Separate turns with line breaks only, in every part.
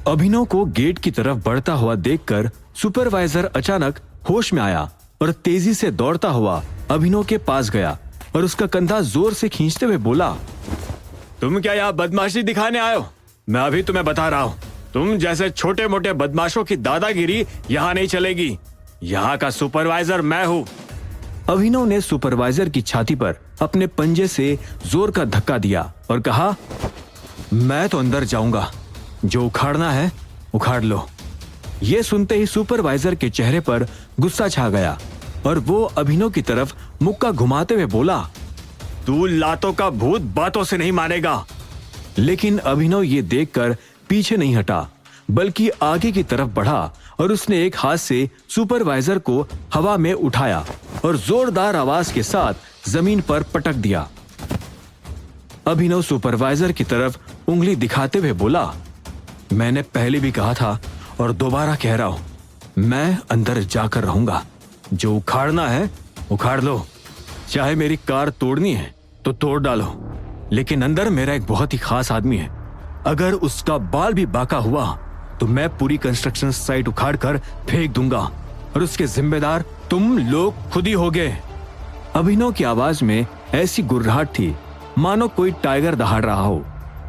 अभिनव को गेट की तरफ बढ़ता हुआ देखकर सुपरवाइजर अचानक होश में आया और तेजी से दौड़ता हुआ अभिनव के पास गया और उसका कंधा जोर से खींचते हुए बोला, तुम क्या यहाँ बदमाशी दिखाने आए हो? मैं अभी तुम्हें बता रहा हूँ, तुम जैसे छोटे मोटे बदमाशों की दादागिरी यहाँ नहीं चलेगी। यहाँ का सुपरवाइजर मैं हूँ। अभिनव ने सुपरवाइजर की छाती पर अपने पंजे से जोर का धक्का दिया और कहा, मैं तो अंदर जाऊंगा, जो उखाड़ना है उखाड़ लो। ये सुनते ही सुपरवाइजर के चेहरे पर गुस्सा छा गया और वो अभिनव की तरफ मुक्का घुमाते हुए बोला, तू लातों का भूत बातों से नहीं मानेगा। लेकिन अभिनव ये देखकर पीछे नहीं हटा, बल्कि आगे की तरफ बढ़ा और उसने एक हाथ से सुपरवाइजर को हवा में उठाया और जोरदार आवाज के साथ जमीन पर पटक दिया। अभिनव सुपरवाइजर की तरफ उंगली दिखाते हुए बोला, मैंने पहले भी कहा था और दोबारा कह रहा हूं, मैं अंदर जाकर रहूंगा, जो उखाड़ना है उखाड़ लो। चाहे मेरी कार तोड़नी है तो तोड़ डालो, लेकिन अंदर मेरा एक बहुत ही खास आदमी है। अगर उसका बाल भी बाका हुआ तो मैं पूरी कंस्ट्रक्शन साइट उखाड़ कर फेंक दूंगा और उसके जिम्मेदार तुम लोग खुद ही होगे। अभिनव की आवाज में ऐसी गुर्राहट थी मानो कोई टाइगर दहाड़ रहा हो।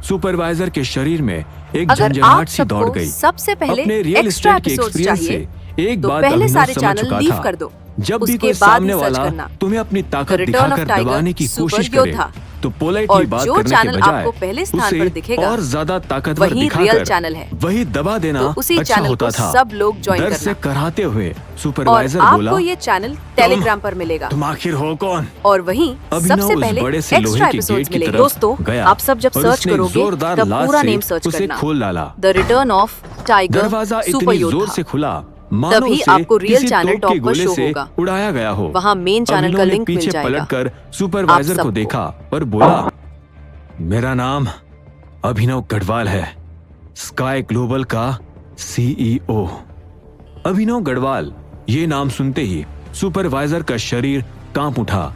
सुपरवाइजर के शरीर में एक झंझनाहट सी दौड़ गई।
सबसे पहले
अपने रियल
एक्स्ट्रा
एस्टेट के
एपिसोड्स
एक्सपीरियंस
चाहिए
से एक
तो
बात
पहले
अभिनव
सारे
समझ
चैनल
चुका
लीव
था,
कर दो।
जब भी
उसके
कोई
बाद
सामने
ही सर्च
वाला
करना।
तुम्हें अपनी ताकत
The Return of
दिखाकर
Tiger
दबाने की कोशिश
सुपर
करे
योद्धा।
तो
और
पोलाइटली बात
जो
करने के
चैनल
बजाय
आपको पहले स्थान पर
उसे
दिखेगा,
और ज्यादा ताकतवर
वही रियल
दिखाकर
चैनल है।
वही दबा देना
तो उसी
अच्छा
चैनल
होता
को
था।
सब लोग ज्वाइन
डर
करना।
से कराहते हुए
और
सुपरवाइजर बोला,
आपको ये चैनल टेलीग्राम पर मिलेगा
तुम आखिर हो कौन?
और वहीं
अभिनव
सबसे
उस
पहले
बड़े से लोहे
एक्स्ट्रा
के
एपिसोड्स
गेट की
मिलेंगे।
तरफ
दोस्तों,
गया
आप सब जब
और
सर्च
उसने
करोगे
जोरदार
तब
लात
पूरा
से
नेम सर्च
उसे
करना।
खोल डाला।
द रिटर्न ऑफ टाइगर
दरवाजा
सुपर
इतनी जोर
योद्धा।
से खुला मानो
तभी
उसे
आपको रियल
किसी
चैनल
तोप
टॉप
के
पर
गोले
शो
से
होगा।
उड़ाया गया हो।
वहाँ मेन चैनल
अभिनव
का
ने
लिंक मिल
पीछे
जाएगा
पलटकर सुपरवाइजर को
सबको।
देखा और बोला, मेरा नाम अभिनव गढ़वाल है, स्काई ग्लोबल का CEO। अभिनव गढ़वाल ये नाम सुनते ही सुपरवाइजर का शरीर कांप उठा।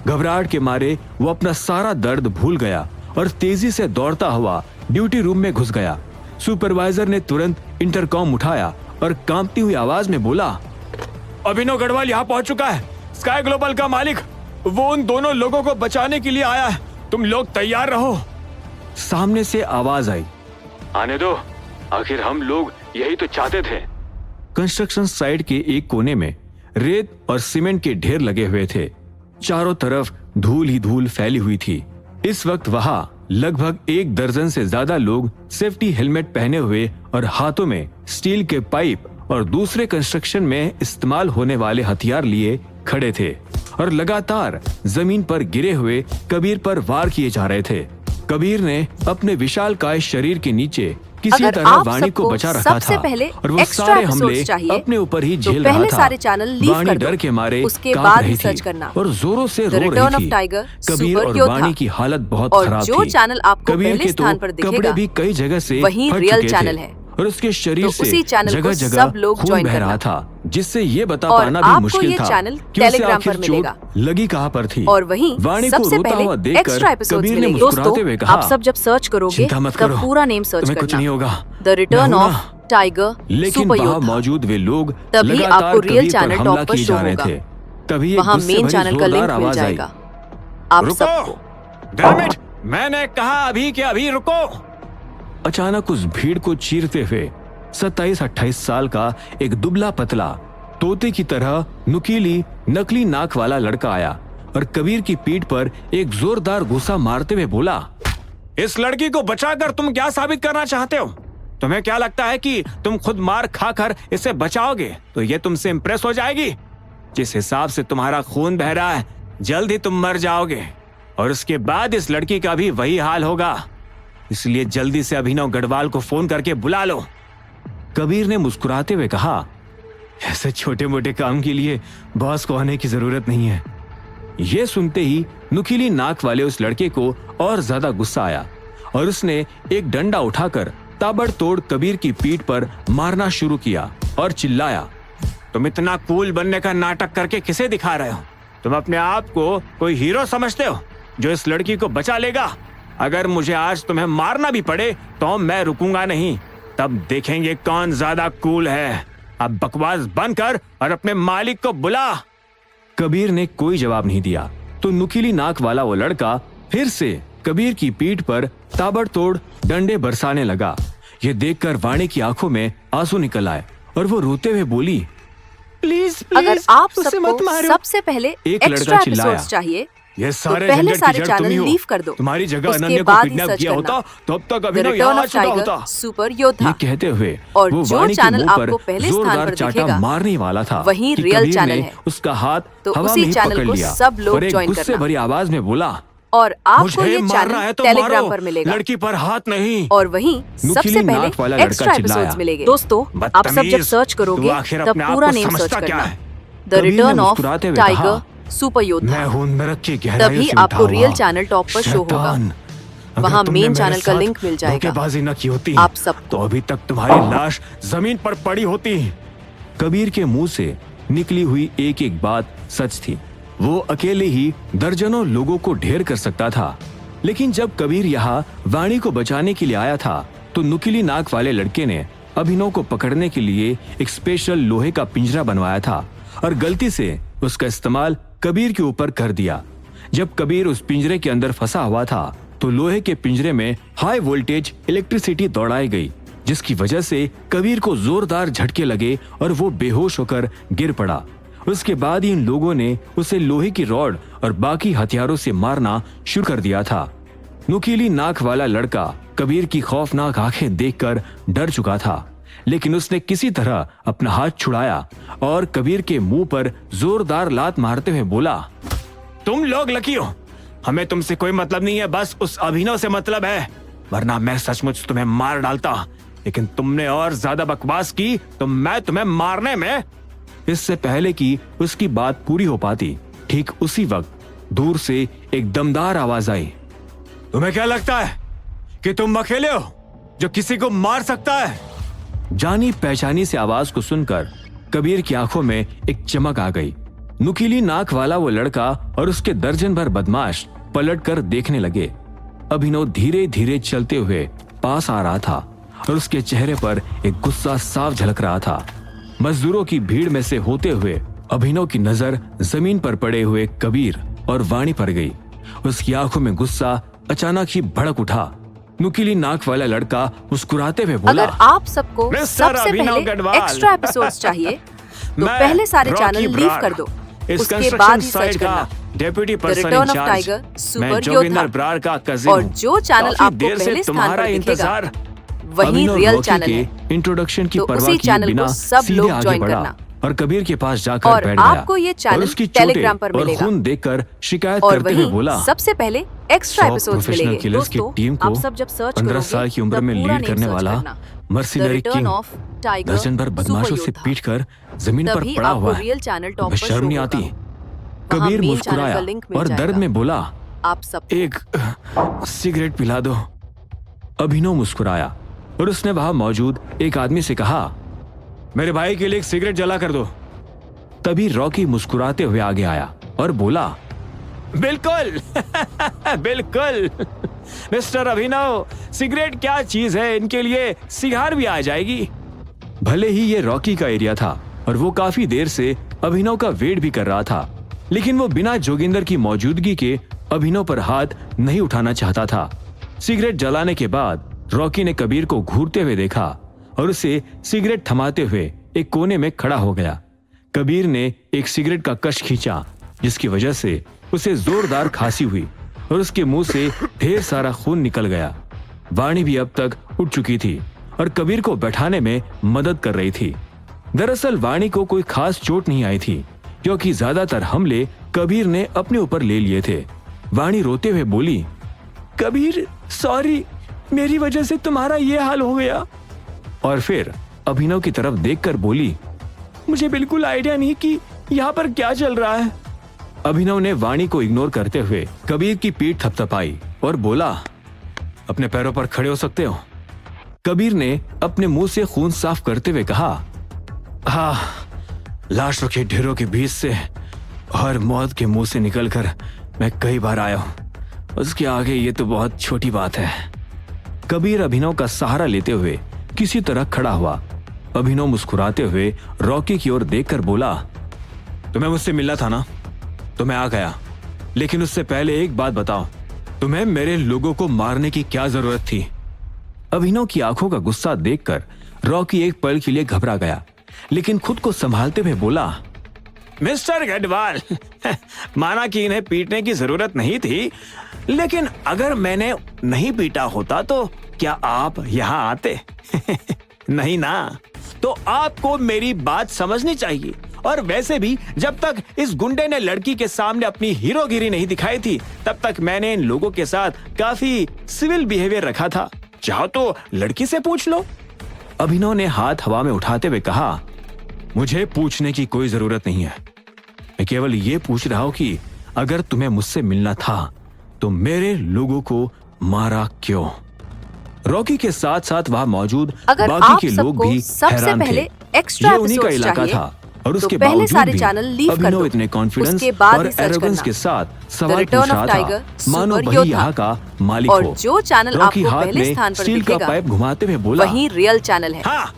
घबराहट के मारे वो अपना सारा दर्द भूल गया और तेजी से दौड़ता हुआ ड्यूटी रूम में घुस गया। सुपरवाइजर ने तुरंत इंटरकॉम उठाया और कांपती हुई आवाज में बोला, अभिनव गढ़वाल यहाँ पहुंच चुका है, स्काई ग्लोबल का मालिक, वो उन दोनों लोगों को बचाने के लिए आया है, तुम लोग तैयार रहो। सामने से आवाज आई, आने दो, आखिर हम लोग यही तो चाहते थे। कंस्ट्रक्शन साइट के एक कोने में रेत और सीमेंट के ढेर लगे हुए थे। चारों तरफ धूल ही धूल फैली हुई थी। इस वक्त वहां लगभग 1 दर्जन से ज्यादा लोग सेफ्टी हेलमेट पहने हुए और हाथों में स्टील के पाइप और दूसरे कंस्ट्रक्शन में इस्तेमाल होने वाले हथियार लिए खड़े थे और लगातार जमीन पर गिरे हुए कबीर पर वार किए जा रहे थे। कबीर ने अपने विशालकाय शरीर के नीचे किसी
अगर
तरह
आप
वाणी को
सबको
बचा रखा
सबसे
था
पहले
और वो
एक्स्ट्रा
सारे
एपिसोड्स
हमले
चाहिए,
अपने ऊपर ही
तो
झेल
पहले
रहा था।
सारे चैनल लीव
वाणी
कर दो।
डर के मारे
उसके
कांप
बाद
रही
ही सर्च
थी
करना।
और जोरों से
द
रो
रिटर्न
रही
ऑफ
थी।
टाइगर
कबीर
सुपर
और
योद्धा।
वाणी की हालत बहुत
और
खराब
जो
थी।
चैनल आपको
कबीर
पहले
के
स्थान
तो
पर
कपड़े
दिखेगा,
भी कई जगह से
वही
फट
रियल
चुके
चैनल
थे
है।
और उसके शरीर
तो
से
उसी चैनल को
जगह
सब
जगह
लोग
खून
ज्वाइन
बह
करना।
रहा था, जिससे ये बता
और
पाना भी
आपको
मुश्किल
ये
था
चैनल
कि उसे
टेलीग्राम
आखिर
पर मिलेगा।
चोट लगी कहाँ पर थी।
और वहीं
वाणी को
सबसे
रोता
पहले
हुआ देखकर
एक्स्ट्रा एपिसोड्स
कबीर ने
मिलेंगे।
मुस्कुराते हुए
दोस्तों,
कहा,
आप सब जब सर्च करोगे
चिंता मत
तब
करो,
पूरा नेम सर्च
तुम्हें कुछ
करना।
नहीं होगा,
द रिटर्न
मैं हूं
ऑफ
ना।
टाइगर
लेकिन
सुपर
वहाँ
योद्धा।
मौजूद वे लोग
तभी
लगातार
आपको रियल
कबीर पर
चैनल
हमला
टॉप पर
किए
शो
जा रहे
होगा।
थे। तभी एक
वहाँ
गुस्से
मेन
भरी
चैनल का
जोरदार
लिंक मिल
आवाज आई,
जाएगा आप
रुको,
सबको।
डैम इट, मैंने कहा अभी के अभी रुको। अचानक उस भीड़ को चीरते हुए 27-28 साल का एक दुबला पतला तोते की तरह नुकीली नकली नाक वाला लड़का आया और कबीर की पीठ पर एक जोरदार घुसा मारते हुए बोला, इस लड़की को बचाकर तुम क्या साबित करना चाहते हो? तुम्हें क्या लगता है कि तुम खुद मार खाकर इसे बचाओगे तो ये तुमसे इंप्रेस हो जाएगी? जिस हिसाब से तुम्हारा खून बह रहा है, जल्द ही तुम मर जाओगे और उसके बाद इस लड़की का भी वही हाल होगा। इसलिए जल्दी से अभिनव गढ़वाल को फोन करके बुला लो। कबीर ने मुस्कुराते हुए कहा, ऐसे छोटे मोटे काम के लिए बॉस को आने की जरूरत नहीं है। यह सुनते ही नुकीली नाक वाले उस लड़के को और ज्यादा गुस्सा आया और उसने एक डंडा उठाकर ताबड़तोड़ कबीर की पीठ पर मारना शुरू किया और चिल्लाया, तुम इतना कूल बनने का नाटक करके किसे दिखा रहे हो? तुम अपने आप को कोई हीरो समझते हो जो इस लड़की को बचा लेगा? अगर मुझे आज तुम्हें मारना भी पड़े तो मैं रुकूंगा नहीं। तब देखेंगे कौन ज्यादा कूल है। अब बकवास बंद कर और अपने मालिक को बुला। कबीर ने कोई जवाब नहीं दिया तो नुकीली नाक वाला वो लड़का फिर से कबीर की पीठ पर ताबड़तोड़ डंडे बरसाने लगा। ये देखकर वाणी की आंखों में आंसू निकल आए और वो रोते हुए बोली, प्लीज
अगर आप सबको सबसे पहले
एक
एक्स्ट्रा
लड़का चिल्लाया,
एपिसोड्स चाहिए
ये
तो
सारे
पहले
झंझट की
सारे
जड़
चैनल
तुम ही हो।
लीव कर दो।
तुम्हारी जगह
उसके
अनन्या को
बाद ही
किडनैप
सर्च
किया
करना।
होता तो अब तक
द
अभिनव
रिटर्न
यहाँ आ
ऑफ
चुका
टाइगर
होता।
सुपर योद्धा।
ये कहते हुए
और
वो
जो
वाणी के
चैनल
मुंह पर
आपको पहले स्थान
जोरदार
पर
चाटा
दिखेगा,
मारने वाला था
वही
कि
रियल
कबीर
चैनल
ने
है।
उसका हाथ
तो
हवा
उसी
में ही
चैनल
पकड़
को
लिया
सब लोग
और एक
ज्वाइन
गुस्से
करना।
भरी आवाज में बोला,
और आपको
मुझे
ये
मारना
चैनल
है तो
टेलीग्राम
मारो,
पर मिलेगा।
लड़की पर हाथ नहीं।
और वहीं सबसे
नुकीली
पहले
नाक वाला लड़का
एक्स्ट्रा
चिल्लाया,
एपिसोड्स मिलेंगे। दोस्तों आप सब जब
बदतमीज,
सर्च
तू
करोगे
आखिर
तब
अपने आप
पूरा
को
नेम सर्च
समझता क्या
करना,
है?
द
कबीर ने
रिटर्न ऑफ
मुस्कुराते हुए
टाइगर
कहा,
सुपर योद्धा।
मैं हूं नरक की गहराइयों
तभी
से
आपको
उठा
रियल
हुआ
चैनल टॉप पर शो होगा।
शैतान। अगर
वहाँ
तुमने
मेन
मेरे
चैनल का
साथ
लिंक मिल जाएगा।
धोखेबाजी न की होती
आप सबको।
तो अभी तक तुम्हारी लाश जमीन पर पड़ी होती। कबीर के मुंह से निकली हुई एक एक बात सच थी। वो अकेले ही दर्जनों लोगों को ढेर कर सकता था, लेकिन जब कबीर यहाँ वाणी को बचाने के लिए आया था तो नुकीली नाक वाले लड़के ने अभिनव को पकड़ने के लिए एक स्पेशल लोहे का पिंजरा बनवाया था और गलती से उसका इस्तेमाल कबीर के ऊपर कर दिया। जब कबीर उस पिंजरे के अंदर फंसा हुआ था तो लोहे के पिंजरे में हाई वोल्टेज इलेक्ट्रिसिटी दौड़ाई गई, जिसकी वजह से कबीर को जोरदार झटके लगे और वो बेहोश होकर गिर पड़ा। उसके बाद ही इन लोगों ने उसे लोहे की रॉड और बाकी हथियारों से मारना शुरू कर दिया था। नुकीली नाक वाला लड़का कबीर की खौफनाक आंखें देखकर डर चुका था, लेकिन उसने किसी तरह अपना हाथ छुड़ाया और कबीर के मुंह पर जोरदार लात मारते हुए बोला, तुम लोग लकी हो, हमें तुमसे कोई मतलब नहीं है, बस उस अभिनव से मतलब है, वरना मैं सचमुच तुम्हें मार डालता। लेकिन तुमने और ज्यादा बकवास की तो मैं तुम्हें मारने में। इससे पहले कि उसकी बात पूरी हो पाती, ठीक उसी वक्त दूर से एक दमदार आवाज आई, तुम्हें क्या लगता है कि तुम अकेले हो जो किसी को मार सकता है? जानी पहचानी से आवाज को सुनकर कबीर की आंखों में एक चमक आ गई। नुकीली नाक वाला वो लड़का और उसके दर्जन भर बदमाश पलट कर देखने लगे। अभिनव धीरे धीरे चलते हुए पास आ रहा था और उसके चेहरे पर एक गुस्सा साफ झलक रहा था। मजदूरों की भीड़ में से होते हुए अभिनव की नजर जमीन पर पड़े हुए कबीर और वाणी पर गई। उसकी आंखों में गुस्सा अचानक ही भड़क उठा। नुकीली नाक वाला लड़का मुस्कुराते हुए बोला,
अगर आप सबको
मिस्टर
सबसे
अभिनव
पहले
गढ़वाल।
एक्स्ट्रा एपिसोड्स चाहिए तो
मैं
पहले सारे
रॉकी
चैनल लीव
ब्रार,
कर दो।
इस
उसके
कंस्ट्रक्शन
बाद ही सर्च
साइट का
करना।
Deputy
the
person
return of
incharge
tiger
मैं
सुपर
जोगिंदर
योद्धा।
ब्रार का कजिन
और
हूँ।
जो चैनल
काफी
आपको
देर से
पहले स्थान
तुम्हारा
पर दिखेगा,
इंतजार।
वही
अभिनव
रियल
रॉकी
चैनल
के
है।
इंट्रोडक्शन की
तो
परवाह
उसी
किए
चैनल को
बिना
सब
सीधे
लोग
आगे
ज्वाइन
बढ़ा
करना।
और कबीर के पास जाकर
और
बैठ गया
आपको ये चैनल
और उसकी
टेलीग्राम
चोटें
पर
और
मिलेगा।
खून देखकर शिकायत
और
करते हुए
वहीं
बोला,
सबसे पहले एक्स्ट्रा
100
एपिसोड्स
प्रोफेशनल
मिलेंगे।
किलर्स की
दोस्तों
टीम को
आप सब जब सर्च
15
करोगे
साल की उम्र
तब
में
पूरा
लीड
नेम
करने
सर्च
वाला
करना।
Mercenary
the return
king
of tiger
दर्जन भर बदमाशों से
सुपर योद्धा।
पीट कर जमीन पर
तभी
पड़ा
आपको
हुआ है।
रियल चैनल टॉप
तुम्हें
पर
शर्म
शो
नहीं
होगा।
आती?
वहाँ
कबीर
मेन
मुस्कुराया
चैनल का लिंक मिल
और दर्द
जाएगा।
में बोला,
आप सब
एक सिगरेट पिला दो। अभिनव मुस्कुराया और उसने वहां मौजूद एक आदमी से कहा, मेरे भाई के लिए एक सिगरेट जला कर दो। तभी रॉकी मुस्कुराते हुए आगे आया और बोला, बिल्कुल बिल्कुल मिस्टर अभिनव, सिगरेट क्या चीज है, इनके लिए सिगार भी आ जाएगी। भले ही ये रॉकी का एरिया था और वो काफी देर से अभिनव का वेट भी कर रहा था, लेकिन वो बिना जोगिंदर की मौजूदगी के अभिनव पर हाथ नहीं उठाना चाहता था। सिगरेट जलाने के बाद रॉकी ने कबीर को घूरते हुए देखा और उसे सिगरेट थमाते हुए एक कोने में खड़ा हो गया। कबीर ने एक सिगरेट का कश खींचा, जिसकी वजह से उसे जोरदार खांसी हुई और उसके मुंह से ढेर सारा खून निकल गया। वाणी भी अब तक उठ चुकी थी और कबीर को बैठाने में मदद कर रही थी। दरअसल वाणी को कोई खास चोट नहीं आई थी, क्योंकि ज्यादातर हमले कबीर ने अपने ऊपर ले लिए थे। वाणी रोते हुए बोली, कबीर सॉरी, मेरी वजह से तुम्हारा ये हाल हो गया। और फिर अभिनव की तरफ देखकर बोली, मुझे बिल्कुल आइडिया नहीं कि यहाँ पर क्या चल रहा है। अभिनव ने वाणी को इग्नोर करते हुए कबीर की पीठ थपथपाई और बोला, अपने पैरों पर खड़े हो सकते हो। कबीर ने अपने मुंह से खून साफ करते हुए कहा, हाँ, लाशों के ढेरों के बीच से और मौत के मुंह से निकलकर मैं कई बार आया हूं, उसके आगे ये तो बहुत छोटी बात है। कबीर अभिनव का सहारा लेते हुए किसी तरह खड़ा हुआ। अभिनव मुस्कुराते हुए रॉकी की ओर देखकर बोला, तुम्हें मुझसे मिलना था ना, तो मैं आ गया। लेकिन उससे पहले एक बात बताओ, तुम्हें मेरे लोगों को मारने की क्या जरूरत थी? अभिनव की आंखों का गुस्सा देखकर रॉकी एक पल के लिए घबरा गया, लेकिन खुद को संभालते हुए बोला, मिस्टर गढ़वाल, माना कि इन्हें पीटने की जरूरत नहीं थी, लेकिन अगर मैंने नहीं पीटा होता तो क्या आप यहाँ आते? नहीं ना। तो आपको मेरी बात समझनी चाहिए। और वैसे भी जब तक इस गुंडे ने लड़की के सामने अपनी हीरोगिरी नहीं दिखाई थी, तब तक मैंने इन लोगों के साथ काफी सिविल बिहेवियर रखा था। चाहो तो लड़की से पूछ लो। अभिनव ने हाथ हवा में उठाते हुए कहा, मुझे पूछने की कोई जरूरत नहीं है। मैं केवल ये पूछ रहा हूं कि अगर तुम्हें मुझसे मिलना था तो मेरे लोगों को मारा क्यों? रॉकी के साथ साथ वहां मौजूद
अगर
बाकी
आप
के लोग
सबको
भी
सबसे
हैरान थे।
पहले एक्स्ट्रा
ये उन्हीं का
एपिसोड्स
इलाका
चाहिए,
था और
तो
उसके
पहले
बावजूद
सारे
भी
चैनल लीव कर
अभिनव
दो।
इतने कॉन्फिडेंस
उसके बाद
और
ही सर्च
एरोगेंस
करना।
के साथ
The
सवाल
Return
पूछ
of
रहा
Tiger,
था, मानो
सुपर
वही
योद्धा।
यहाँ का मालिक
और
हो।
जो चैनल
रॉकी
आपको
हाथ
पहले
में
स्थान पर
स्टील का
दिखेगा,
पाइप घुमाते हुए बोला,
वही रियल चैनल है।
हाँ,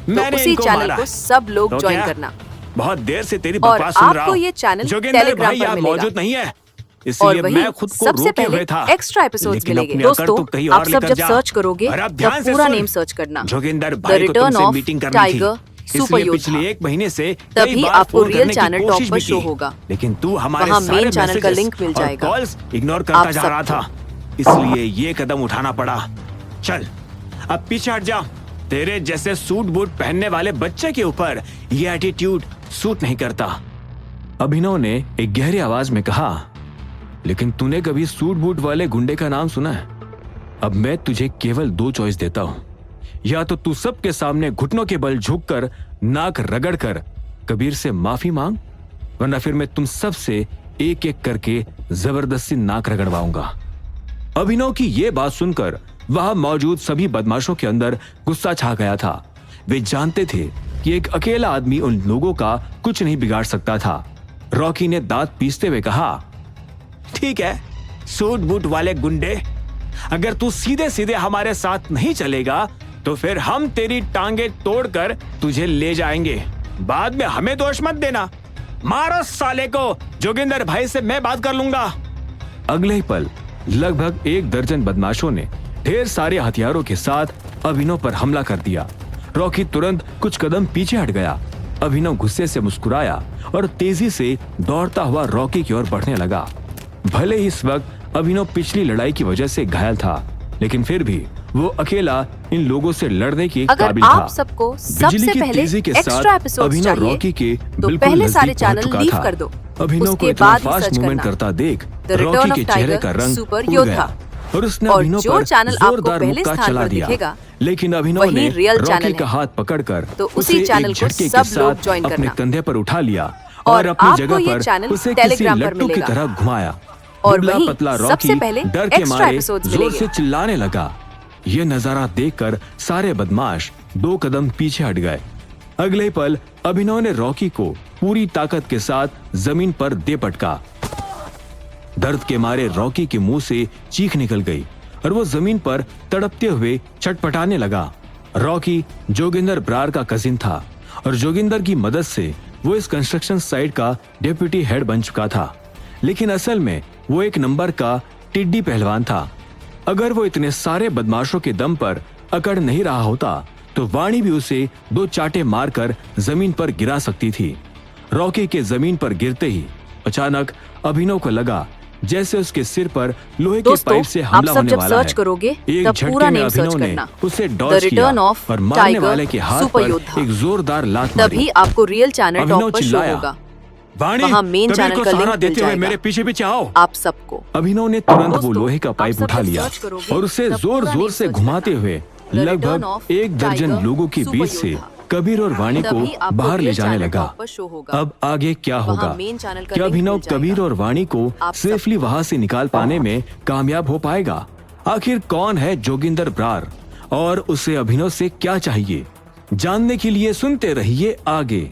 तो
मैंने
उसी
इनको
चैनल
मारा।
को सब लोग
तो
ज्वाइन
क्या?
करना।
बहुत देर से तेरी
और
बकवास सुन रहा
आपको
हूँ।
ये चैनल
जोगिंदर
टेलीग्राम
भाई
पर
यहाँ
मिलेगा।
मौजूद नहीं है,
और
इसलिए
वही
मैं खुद को
सबसे
रोके
पहले
हुए था।
एक्स्ट्रा एपिसोड्स
लेकिन
मिलेंगे।
अपनी अकड़
दोस्तों,
तो कहीं
आप
और
सब
लेकर
जब
जा।
सर्च करोगे
और अब
तब
ध्यान से
पूरा
सुन।
नेम सर्च करना।
जोगिंदर
द
भाई को
रिटर्न
तुमसे
ऑफ
मीटिंग करनी थी,
टाइगर सुपर
इसलिए पिछले
योद्धा।
एक महीने से
तभी
कई बार
आपको
फोन
रियल
करने की
चैनल टॉप
कोशिश
पर
भी
शो
की।
होगा।
लेकिन तू हमारे
वहाँ
सारे
मेन चैनल का
मैसेजेस
लिंक मिल
और
जाएगा।
कॉल्स इग्नोर
आप
करता जा रहा
सबको।
था, इसलिए ये कदम उठाना पड़ा। चल अब पीछे हट जा। तेरे जैसे सूट बूट पहनने वाले बच्चे के ऊपर ये एटीट्यूड सूट नहीं करता। अभिनव ने एक गहरी आवाज में कहा, लेकिन तूने कभी सूट बूट वाले गुंडे का नाम सुना है? अब मैं तुझे केवल दो चॉइस देता हूं, या तो तू सबके सामने घुटनों के बल झुककर नाक रगड़कर कबीर से माफी मांग, वरना फिर मैं तुम सबसे एक एक करके जबरदस्ती नाक रगड़वाऊंगा। अभिनव की यह बात सुनकर वहां मौजूद सभी बदमाशों के अंदर गुस्सा छा गया था। वे जानते थे कि एक अकेला आदमी उन लोगों का कुछ नहीं बिगाड़ सकता था। रॉकी ने दांत पीसते हुए कहा, ठीक है सूट बूट वाले गुंडे, अगर तू सीधे सीधे हमारे साथ नहीं चलेगा तो फिर हम तेरी टांगे तोड़कर तुझे ले जाएंगे। बाद में हमें दोष मत देना। मारो साले को, जोगिंदर भाई से मैं बात कर लूंगा। अगले ही पल लगभग एक दर्जन बदमाशों ने ढेर सारे हथियारों के साथ अभिनव पर हमला कर दिया। रॉकी तुरंत कुछ कदम पीछे हट गया। अभिनव गुस्से से मुस्कुराया और तेजी से दौड़ता हुआ रॉकी की ओर बढ़ने लगा। भले ही इस वक्त अभिनव पिछली लड़ाई की वजह से घायल था, लेकिन फिर भी वो अकेला इन लोगों से लड़ने के
अगर
काबिल था।
आप सबको
बिजली
सबसे
की
पहले
तेजी के
एक्स्ट्रा
साथ
एपिसोड्स
अभिनव
चाहिए,
रॉकी के
तो
बिल्कुल
पहले सारे
नजदीक पहुंच
चैनल
चुका
लीव
था।
कर दो।
अभिनव को
उसके
इतना
बाद ही
फास्ट
सर्च
मूवमेंट
करना।
करता देख
The Return
रॉकी
of
के चेहरे
Tiger,
का रंग
सुपर
उड़
योद्धा।
गया और उसने
और
अभिनव
जो
पर
चैनल आपको
जोरदार
पहले
मुक्का
स्थान
चला
पर
दिया।
दिखेगा,
लेकिन अभिनव
वही
ने
रियल
रॉकी
चैनल
का
है।
हाथ पकड़कर
तो
उसे
उसी चैनल
एक
को
झटके
सब
के
लोग
साथ
ज्वाइन
अपने
करना।
कंधे पर उठा लिया
और
और अपनी
आपको
जगह
ये
पर
चैनल
उसे किसी
टेलीग्राम पर
लट्टू की
मिलेगा।
तरह घुमाया।
और
दुबला
वहीं
पतला
सबसे
रॉकी
पहले
डर के
एक्स्ट्रा
मारे
एपिसोड्स
जोर
मिलेंगे।
से चिल्लाने लगा। ये नजारा देखकर सारे बदमाश दो कदम पीछे हट गए। अगले ही पल अभिनव ने रॉकी को पूरी ताकत के साथ जमीन पर दे पटका। दर्द के मारे रॉकी के मुंह से चीख निकल गई और वो जमीन पर तड़पते हुए छटपटाने लगा। रॉकी जोगिंदर ब्रार का कजिन था और जोगिंदर की मदद से वो इस कंस्ट्रक्शन साइट का डेप्यूटी हेड बन चुका था, लेकिन असल में वो एक नंबर का टिड्डी पहलवान था। अगर वो इतने सारे बदमाशों के दम पर अकड़ नहीं रहा होता तो वाणी भी उसे दो चाटे मारकर जमीन पर गिरा सकती थी। रॉकी के जमीन पर गिरते ही अचानक अभिनव को लगा जैसे उसके सिर पर लोहे के
दोस्तों,
पाइप से
आप
हमला
सब
होने
जब
वाला
सर्च
है।
करोगे,
एक
तब
झटके
पूरा
में
नेम सर्च
अभिनव ने
करना।
उसे
The
डॉज किया
Return of
और मारने
Tiger,
वाले के हाथ
सुपर
पर
योद्धा।
एक जोरदार लात मारी।
तभी आपको रियल चैनल
अभिनव
टॉप पर शो
चिल्लाया,
होगा।
वाणी,
वहाँ मेन
कबीर
चैनल
को
का
सहारा
लिंक मिल
देते हुए
जाएगा।
मेरे पीछे पीछे आओ।
आप सबको।
अभिनव ने तुरंत वो
दोस्तों,
लोहे का
आप
पाइप
सब
उठा
जब
लिया
सर्च करोगे,
और उसे
तब
जोर
पूरा
जोर
नेम
से
सर्च
घुमाते
करना।
हुए
The Return
लगभग
of
एक दर्जन
Tiger,
लोगों के
सुपर
बीच से
योद्धा।
कबीर और वाणी को
तभी आपको
बाहर ले
रियल
जाने
चैनल
लगा।
टॉप पर शो होगा।
अब आगे क्या
वहाँ
होगा?
मेन चैनल का
क्या
लिंक
अभिनव
मिल जाएगा।
कबीर और वाणी को
आप
सेफली वहां से निकाल पाने में कामयाब हो पाएगा? आखिर कौन है जोगिंदर ब्रार और उसे अभिनव से क्या चाहिए? जानने के लिए सुनते रहिए आगे।